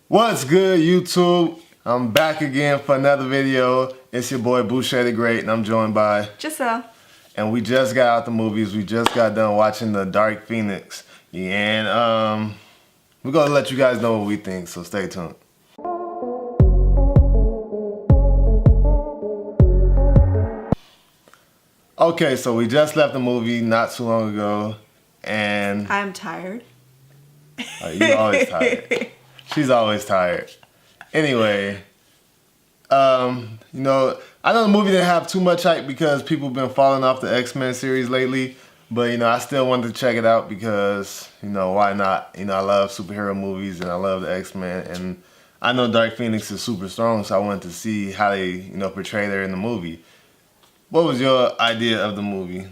What's good, YouTube? I'm back again for another video. It's your boy Boucher the Great, and I'm joined by Giselle. And we just got out the movies. We just got done watching The Dark Phoenix, and we're gonna let you guys know what we think. So stay tuned. Okay, so we just left the movie not too long ago, and I'm tired. you're always tired. She's always tired. Anyway, I know the movie didn't have too much hype because people have been falling off the X-Men series lately, but I still wanted to check it out because, why not? I love superhero movies and I love the X-Men, and I know Dark Phoenix is super strong, so I wanted to see how they, portray her in the movie. What was your idea of the movie?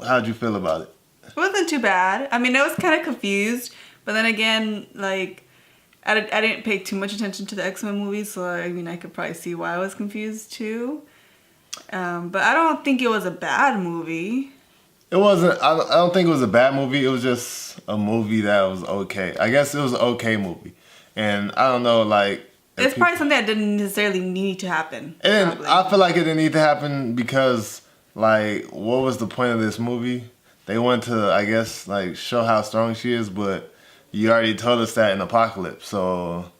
How'd you feel about it? It wasn't too bad. I mean, I was kind of confused, but then again, I didn't pay too much attention to the X-Men movies, so I could probably see why I was confused too. But I don't think it was a bad movie. It wasn't. I don't think it was a bad movie. It was just a movie that was okay. I guess it was an okay movie, and I don't know, it's probably something that didn't necessarily need to happen. And I feel like it didn't need to happen because, what was the point of this movie? They wanted to, I guess, show how strong she is, but you already told us that in Apocalypse, so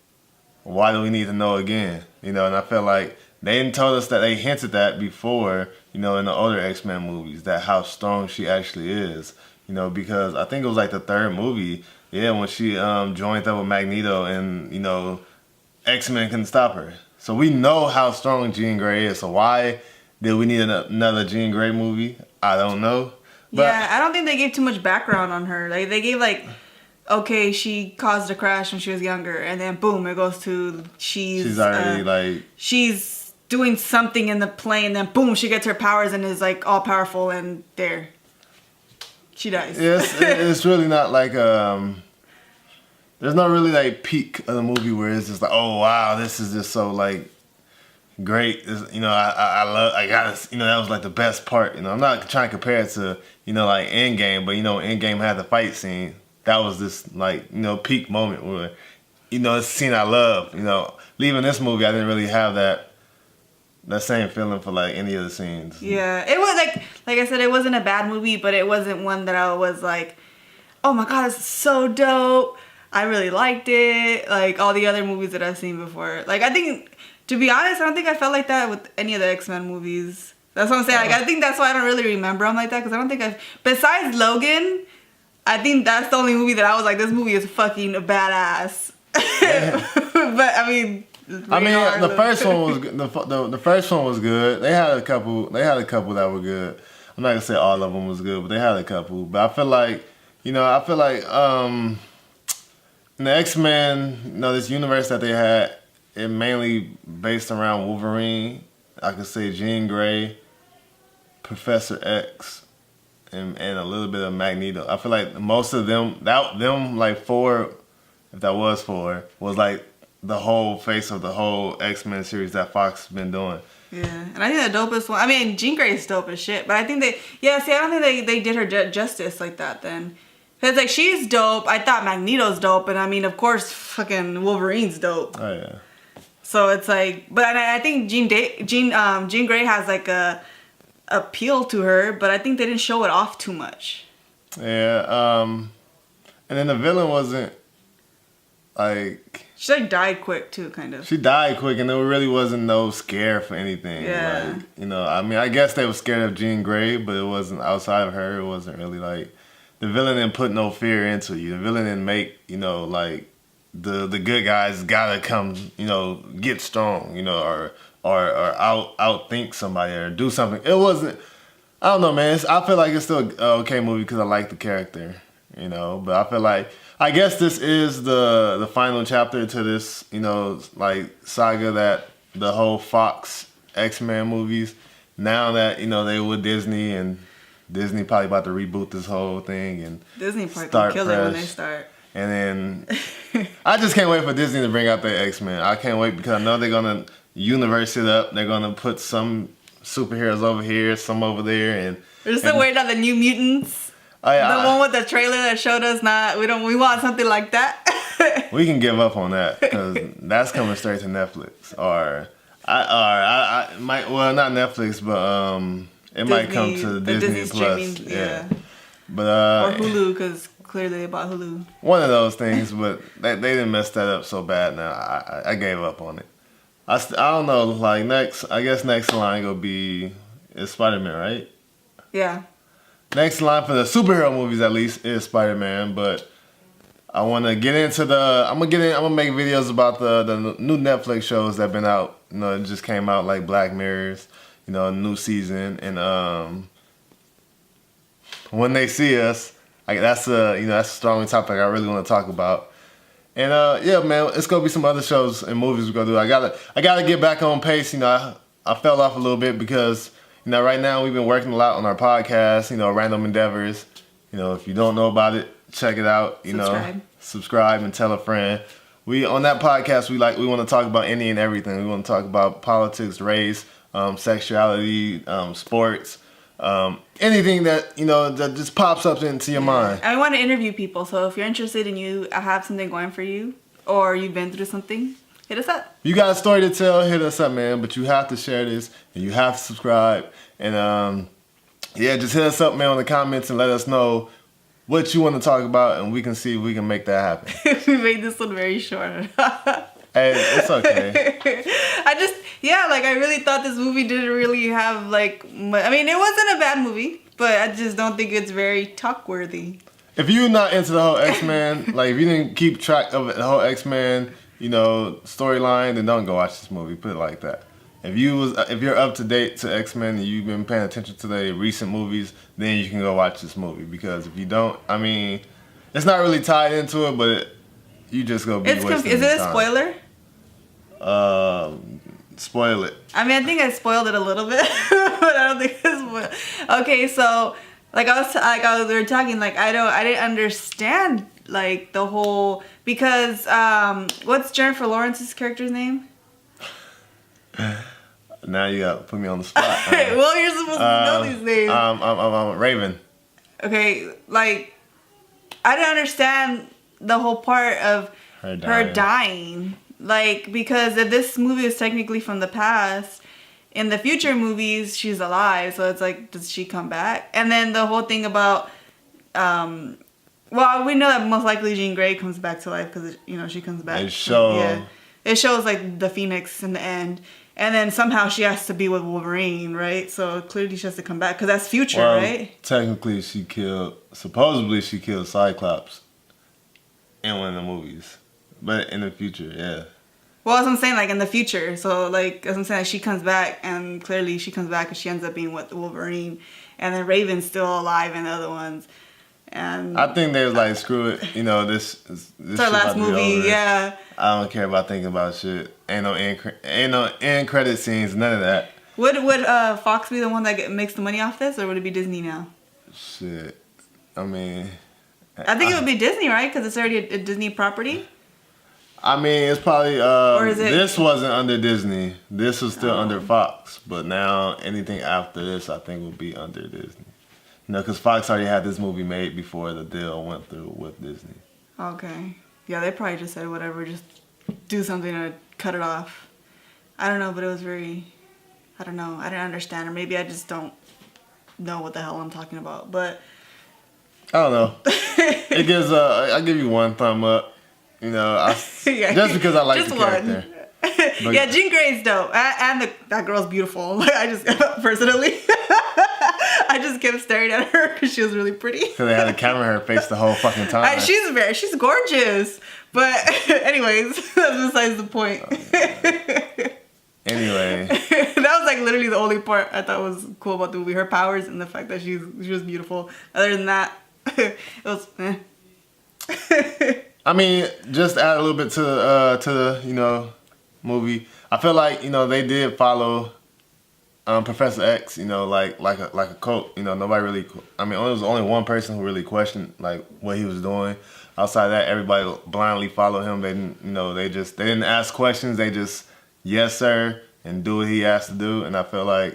why do we need to know again? And I feel like they didn't tell us that. They hinted that before, in the older X-Men movies, that how strong she actually is. Because I think it was the third movie, when she joined up with Magneto and, X-Men couldn't stop her. So we know how strong Jean Grey is, so why did we need another Jean Grey movie? I don't know. But yeah, I don't think they gave too much background on her. They gave okay, she caused a crash when she was younger, and then boom, it goes to she's already she's doing something in the plane, then boom, she gets her powers and is all powerful, and there, she dies. Yes, it's really not there's not really peak of the movie where it's just oh wow, this is just so great. I got that was the best part. I'm not trying to compare it to Endgame, but Endgame had the fight scene. That was this peak moment where it's a scene I love. Leaving this movie, I didn't really have that same feeling for any of the scenes. Yeah, it was like I said, it wasn't a bad movie, but it wasn't one that I was oh my god, this is so dope. I really liked it. All the other movies that I've seen before. I think, to be honest, I don't think I felt like that with any of the X-Men movies. That's what I'm saying. I think that's why I don't really remember them like that, because I don't think besides Logan, I think that's the only movie that I was this movie is fucking badass. Yeah. But the first one was the first one was good. They had a couple that were good. I'm not gonna say all of them was good, but they had a couple. But I feel in the X-Men, this universe that they had, it mainly based around Wolverine. I could say Jean Grey, Professor X, and a little bit of Magneto. I feel most of them, four, if that was four, was the whole face of the whole X-Men series that Fox has been doing. Yeah, and I think the dopest one, Jean Grey is dope as shit, but I think I don't think they did her justice like that then. Because she's dope, I thought Magneto's dope, and of course fucking Wolverine's dope. Oh yeah. So it's but I think Jean Grey has a appeal to her, but I think they didn't show it off too much. Yeah, and then the villain wasn't she died quick too, kind of. She died quick, and there really wasn't no scare for anything. Yeah. I guess they were scared of Jean Grey, but it wasn't outside of her. It wasn't really the villain didn't put no fear into you. The villain didn't make the good guys gotta come get strong or outthink somebody or do something. It wasn't. I don't know, man. I feel like it's still an okay movie because I like the character, But I feel I guess this is the final chapter to this, saga that the whole Fox X-Men movies. Now that they with Disney, and Disney probably about to reboot this whole thing and Disney probably gonna kill it when they start. And then I just can't wait for Disney to bring out their X-Men. I can't wait because I know they're gonna universe it up. They're gonna put some superheroes over here, some over there, and we're still waiting on the New Mutants. The one with the trailer that showed us we want something like that. we can give up on that because that's coming straight to Netflix I might not Netflix, but it might come to Disney Plus. Yeah. But or Hulu, because clearly they bought Hulu. One of those things, but they didn't mess that up so bad. Now I gave up on it. I don't know. Like I guess next line will be is Spider-Man, right? Yeah. Next line for the superhero movies at least is Spider-Man, but I want to get into I'm gonna make videos about the new Netflix shows that have been out. You know, it just came out like Black Mirror's, you know, a new season, and When They See Us, that's a strong topic I really want to talk about. And yeah, man, it's gonna be some other shows and movies we're gonna do. I gotta get back on pace. You know, I fell off a little bit because right now we've been working a lot on our podcast. Random Endeavors. If you don't know about it, check it out. Subscribe and tell a friend. We on that podcast we want to talk about any and everything. We want to talk about politics, race, sexuality, sports. Anything that that just pops up into your mind. I want to interview people, so if you're interested and you have something going for you, or you've been through something, hit us up. You got a story to tell, hit us up, man. But you have to share this and you have to subscribe. And just hit us up, man, in the comments and let us know what you want to talk about, and we can see if we can make that happen. We made this one very short. Hey, it's okay. I really thought this movie didn't really have it wasn't a bad movie, but I just don't think it's very talk-worthy. If you're not into the whole X-Men, if you didn't keep track of the whole X-Men, storyline, then don't go watch this movie. Put it like that. If you're up to date to X-Men and you've been paying attention to the recent movies, then you can go watch this movie. Because if you don't, it's not really tied into it, but you just go be wasting Is it a time. spoiler? Spoil it. I think I spoiled it a little bit, but I don't think it's spoiled. Okay, so we were talking, I didn't understand the whole, because what's Jennifer Lawrence's character's name? Now you got to put me on the spot. Well, you're supposed to know these names. I'm Raven. Okay, I didn't understand the whole part of her dying. Because if this movie is technically from the past, in the future movies, she's alive. So it's does she come back? And then the whole thing about, we know that most likely Jean Grey comes back to life because, she comes back. It shows the Phoenix in the end. And then somehow she has to be with Wolverine, right? So clearly she has to come back because that's future, right? Technically supposedly she killed Cyclops in one of the movies. But in the future, yeah. Well, that's what I'm saying, in the future. So, as I'm saying, she comes back, and clearly she comes back and she ends up being with Wolverine. And then Raven's still alive in the other ones. And I think they was screw it. This it's our last movie, yeah. I don't care about thinking about shit. Ain't no end credit scenes, none of that. Would Fox be the one that makes the money off this, or would it be Disney now? Shit. I think it would be Disney, right? Because it's already a Disney property. It's probably or is it? This wasn't under Disney. This was still under Fox. But now anything after this, I think, will be under Disney. Because Fox already had this movie made before the deal went through with Disney. Okay. Yeah, they probably just said whatever, just do something to cut it off. I don't know, but it was very, I don't know. I didn't understand, or maybe I just don't know what the hell I'm talking about. But I don't know. It gives I give you one thumb up. Just because I like the character. But, yeah, Jean Grey's dope, and that girl's beautiful. I just personally, I just kept staring at her because she was really pretty. Because they had the camera in her face the whole fucking time. She's gorgeous. But anyways, that's besides the point. Anyway, that was literally the only part I thought was cool about the movie. Her powers and the fact that she was beautiful. Other than that, it was. Just add a little bit to the movie. I feel they did follow Professor X. Like a cult. Nobody really. There was only one person who really questioned what he was doing. Outside of that, everybody blindly followed him. They didn't. They didn't ask questions. They just yes sir and do what he asked to do. And I felt I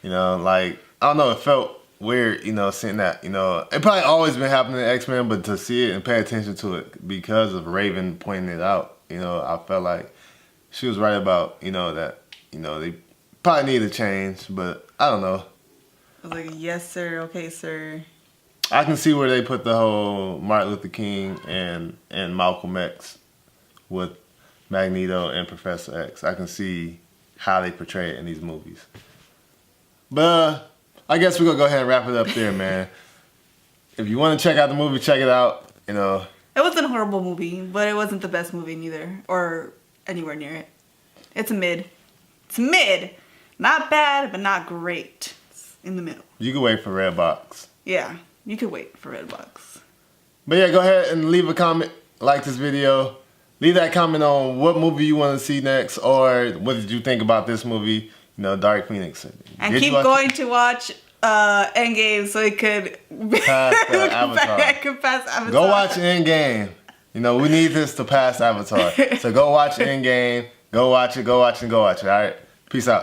don't know. It felt weird, seeing that, it probably always been happening to X-Men, but to see it and pay attention to it because of Raven pointing it out, I felt like she was right about, that, they probably need to change, but I don't know. I was like, yes, sir. Okay, sir. I can see where they put the whole Martin Luther King and Malcolm X with Magneto and Professor X. I can see how they portray it in these movies. But I guess we're going to go ahead and wrap it up there, man. If you want to check out the movie, check it out. It wasn't a horrible movie, but it wasn't the best movie neither, or anywhere near it. It's a mid. It's mid. Not bad, but not great. It's in the middle. You can wait for Redbox. Yeah, you could wait for Redbox. But yeah, go ahead and leave a comment, like this video. Leave that comment on what movie you want to see next, or what did you think about this movie, Dark Phoenix. And keep going to watch Endgame so it could pass Avatar. could pass Avatar. Go watch Endgame. We need this to pass Avatar. So go watch Endgame. Go watch it, all right? Peace out.